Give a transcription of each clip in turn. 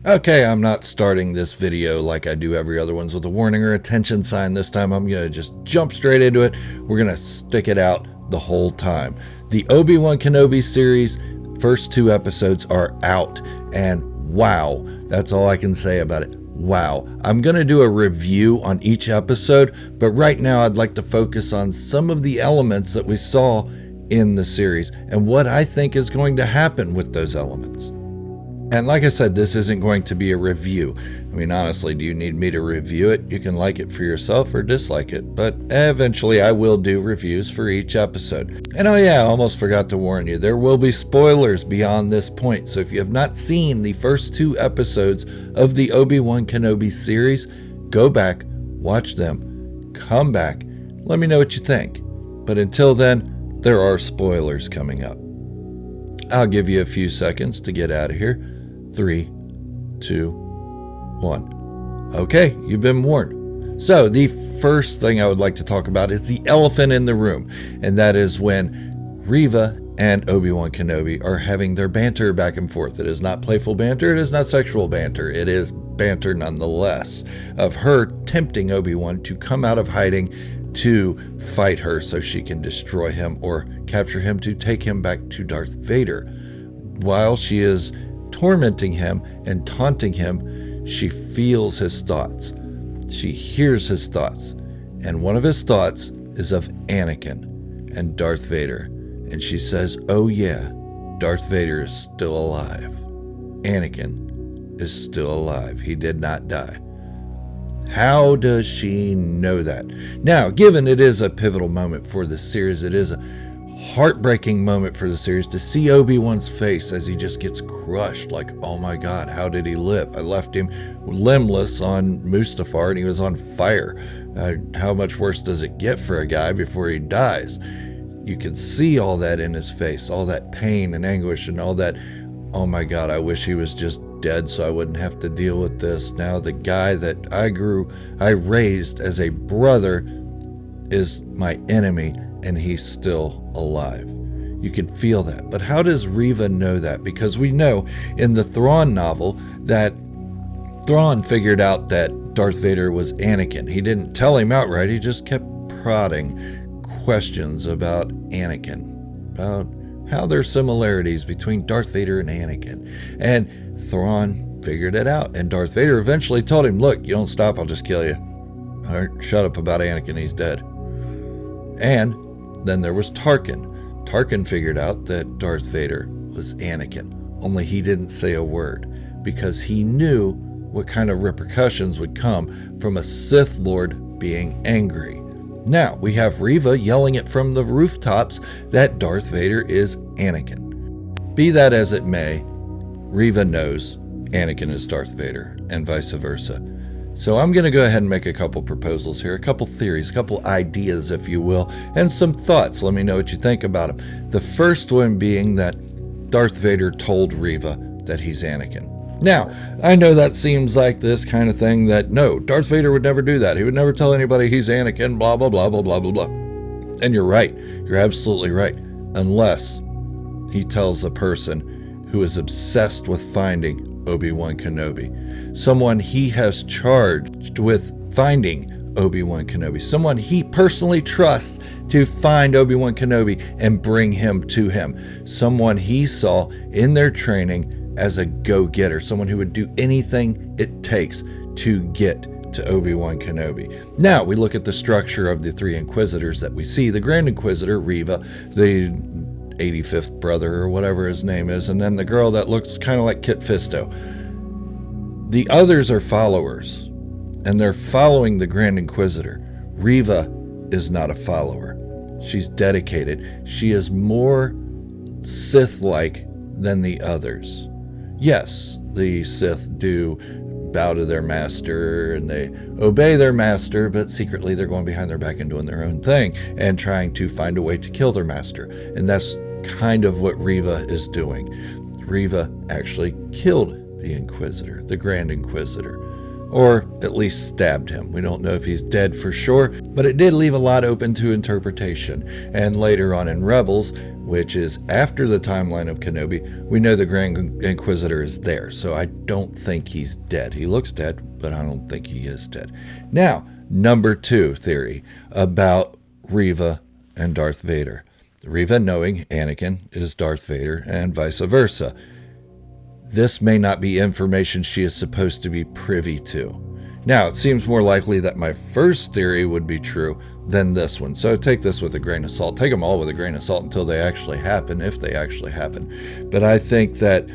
Okay, I'm not starting this video like I do every other ones with a warning or attention sign. This time I'm going to just jump straight into it. We're going to stick it out the whole time. The Obi-Wan Kenobi series, first 2 episodes are out, and wow, that's all I can say about it. Wow. I'm going to do a review on each episode, but right now I'd like to focus on some of the elements that we saw in the series and what I think is going to happen with those elements. And like I said, this isn't going to be a review. I mean, honestly, do you need me to review it? You can like it for yourself or dislike it, but eventually I will do reviews for each episode. And oh yeah, I almost forgot to warn you, there will be spoilers beyond this point. So if you have not seen the first 2 episodes of the Obi-Wan Kenobi series, go back, watch them, come back, let me know what you think. But until then, there are spoilers coming up. I'll give you a few seconds to get out of here. 3, 2, 1. Okay, you've been warned. So the first thing I would like to talk about is the elephant in the room, and that is when Reva and Obi-Wan Kenobi are having their banter back and forth. It is not playful banter, it is not sexual banter, it is banter nonetheless, of her tempting Obi-Wan to come out of hiding to fight her so she can destroy him or capture him to take him back to Darth Vader. While she is tormenting him and taunting him, she feels his thoughts. She hears his thoughts. And one of his thoughts is of Anakin and Darth Vader. And she says, oh yeah, Darth Vader is still alive. Anakin is still alive. He did not die. How does she know that? Now, given it is a pivotal moment for the series, it is a heartbreaking moment for the series to see Obi-Wan's face as he just gets crushed. Like, oh my God, how did he live? I left him limbless on Mustafar and he was on fire. How much worse does it get for a guy before he dies? You can see all that in his face, all that pain and anguish and all that, oh my God, I wish he was just dead so I wouldn't have to deal with this. Now the guy that I raised as a brother is my enemy and he's still alive. You can feel that. But how does Reva know that? Because we know in the Thrawn novel that Thrawn figured out that Darth Vader was Anakin. He didn't tell him outright, he just kept prodding questions about Anakin, about how there's similarities between Darth Vader and Anakin. And Thrawn figured it out, and Darth Vader eventually told him, look, you don't stop, I'll just kill you. All right, shut up about Anakin, he's dead. And then there was Tarkin. Tarkin figured out that Darth Vader was Anakin, only he didn't say a word because he knew what kind of repercussions would come from a Sith Lord being angry. Now, we have Reva yelling it from the rooftops that Darth Vader is Anakin. Be that as it may, Reva knows Anakin is Darth Vader, and vice versa. So I'm going to go ahead and make a couple proposals here, a couple theories, a couple ideas, if you will, and some thoughts. Let me know what you think about them. The first one being that Darth Vader told Reva that he's Anakin. Now, I know that seems like this kind of thing that, no, Darth Vader would never do that. He would never tell anybody he's Anakin, blah, blah, blah, blah, blah, blah, blah. And you're right. You're absolutely right. Unless he tells a person who is obsessed with finding Obi-Wan Kenobi. Someone he has charged with finding Obi-Wan Kenobi. Someone he personally trusts to find Obi-Wan Kenobi and bring him to him. Someone he saw in their training as a go-getter. Someone who would do anything it takes to get to Obi-Wan Kenobi. Now, we look at the structure of the 3 Inquisitors that we see. The Grand Inquisitor, Reva, the 85th brother or whatever his name is, and then the girl that looks kind of like Kit Fisto. The others are followers, and they're following the Grand Inquisitor. Reva is not a follower. She's dedicated. She is more Sith-like than the others. Yes, the Sith do bow to their master and they obey their master, but secretly they're going behind their back and doing their own thing and trying to find a way to kill their master. And that's kind of what Reva is doing. Reva actually killed the Inquisitor, the Grand Inquisitor. or at least stabbed him. We don't know if he's dead for sure, but it did leave a lot open to interpretation. And later on in Rebels, which is after the timeline of Kenobi, we know the Grand Inquisitor is there, so I don't think he's dead. He looks dead, but I don't think he is dead. Now, number 2 theory about Reva and Darth Vader. Reva knowing Anakin is Darth Vader and vice versa. This may not be information she is supposed to be privy to. Now, it seems more likely that my first theory would be true than this one. So take this with a grain of salt. Take them all with a grain of salt until they actually happen, if they actually happen. But I think that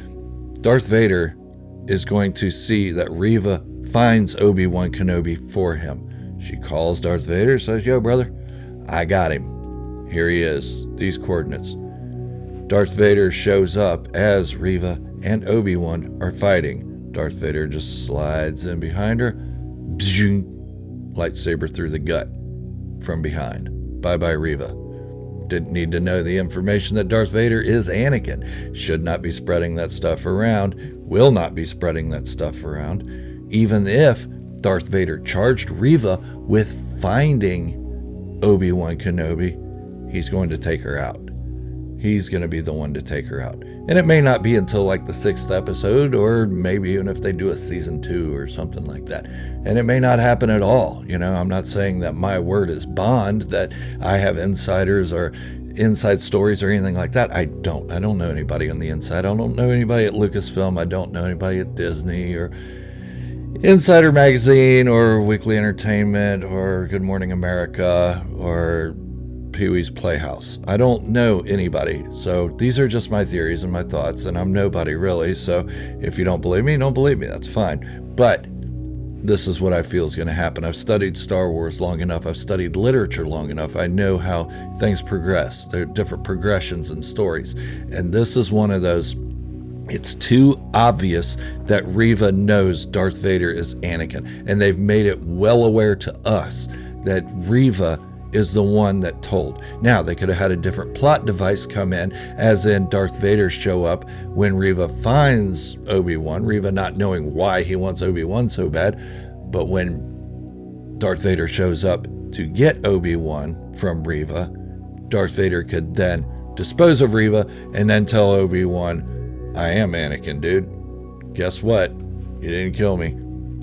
Darth Vader is going to see that Reva finds Obi-Wan Kenobi for him. She calls Darth Vader, says, "Yo, brother, I got him. Here he is. These coordinates." Darth Vader shows up as Reva and Obi-Wan are fighting. Darth Vader just slides in behind her. Bzzoom, lightsaber through the gut from behind. Bye-bye, Reva. Didn't need to know the information that Darth Vader is Anakin. Should not be spreading that stuff around. Will not be spreading that stuff around. Even if Darth Vader charged Reva with finding Obi-Wan Kenobi, he's going to take her out. He's going to be the one to take her out. And it may not be until like the 6th episode, or maybe even if they do a season 2 or something like that. And it may not happen at all. You know, I'm not saying that my word is bond, that I have insiders or inside stories or anything like that. I don't know anybody on the inside. I don't know anybody at Lucasfilm. I don't know anybody at Disney or Insider Magazine or Weekly Entertainment or Good Morning America or Pee-wee's Playhouse. I don't know anybody. So these are just my theories and my thoughts, and I'm nobody really. So if you don't believe me, don't believe me. That's fine. But this is what I feel is going to happen. I've studied Star Wars long enough. I've studied literature long enough. I know how things progress. There are different progressions in stories. And this is one of those. It's too obvious that Reva knows Darth Vader is Anakin. And they've made it well aware to us that Reva is the one that told. Now, they could have had a different plot device come in, as in Darth Vader show up when Reva finds Obi-Wan, Reva not knowing why he wants Obi-Wan so bad, but when Darth Vader shows up to get Obi-Wan from Reva, Darth Vader could then dispose of Reva and then tell Obi-Wan, "I am Anakin, dude. Guess what? You didn't kill me."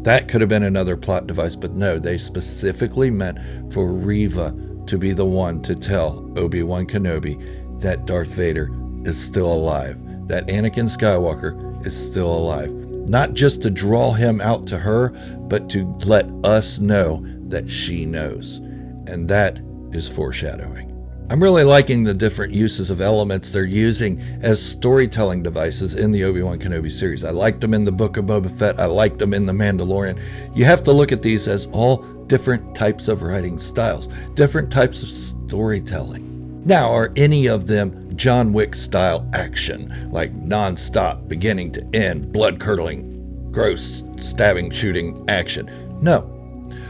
That could have been another plot device, but no, they specifically meant for Reva to be the one to tell Obi-Wan Kenobi that Darth Vader is still alive, that Anakin Skywalker is still alive. Not just to draw him out to her, but to let us know that she knows. And that is foreshadowing. I'm really liking the different uses of elements they're using as storytelling devices in the Obi-Wan Kenobi series. I liked them in the Book of Boba Fett. I liked them in The Mandalorian. You have to look at these as all different types of writing styles, different types of storytelling. Now, are any of them John Wick style action, like non-stop, beginning to end, blood-curdling, gross, stabbing, shooting action? No.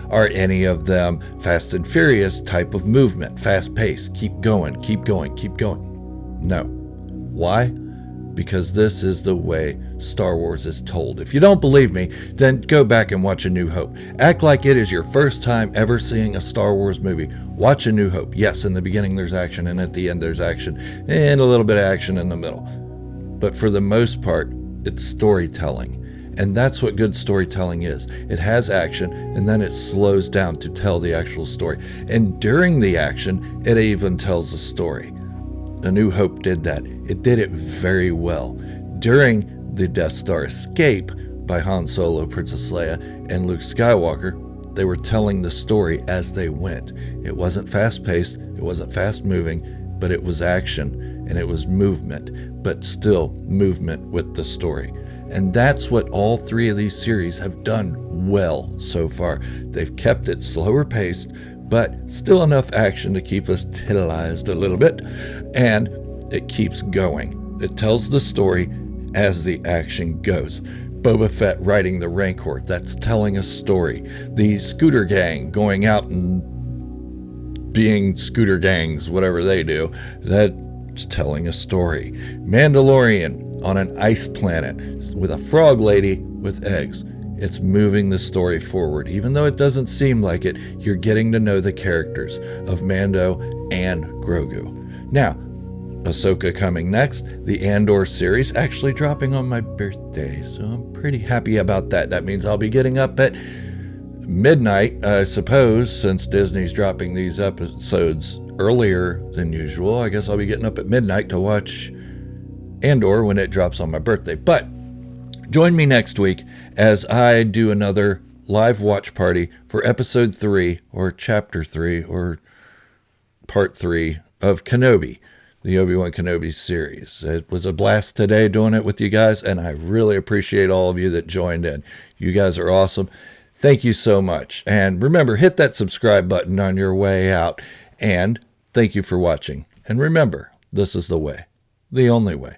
Are any of them Fast and Furious type of movement, fast pace, keep going, keep going, keep going? No. Why? Because this is the way Star Wars is told. If you don't believe me, then go back and watch A New Hope. Act like it is your first time ever seeing a Star Wars movie. Watch A New Hope. Yes, in the beginning there's action, and at the end there's action, and a little bit of action in the middle. But for the most part, it's storytelling. And that's what good storytelling is. It has action, and then it slows down to tell the actual story. And during the action, it even tells a story. A New Hope did that. It did it very well. During the Death Star escape by Han Solo, Princess Leia, and Luke Skywalker, they were telling the story as they went. It wasn't fast-paced, it wasn't fast-moving, but it was action, and it was movement, but still movement with the story. And that's what all three of these series have done well so far. They've kept it slower paced, but still enough action to keep us titillized a little bit. And it keeps going. It tells the story as the action goes. Boba Fett riding the Rancor, that's telling a story. The scooter gang going out and being scooter gangs, whatever they do, that's telling a story. Mandalorian on an ice planet with a frog lady with eggs. It's moving the story forward. Even though it doesn't seem like it, you're getting to know the characters of Mando and Grogu. Now, Ahsoka coming next, the Andor series actually dropping on my birthday, so I'm pretty happy about that. That means I'll be getting up at midnight, I suppose, since Disney's dropping these episodes earlier than usual. I guess I'll be getting up at midnight to watch Andor when it drops on my birthday. But join me next week as I do another live watch party for episode 3 or chapter 3 or part 3 of Kenobi, the Obi-Wan Kenobi series. It was a blast today doing it with you guys, and I really appreciate all of you that joined in. You guys are awesome. Thank you so much. And remember, hit that subscribe button on your way out. And thank you for watching. And remember, this is the way, the only way.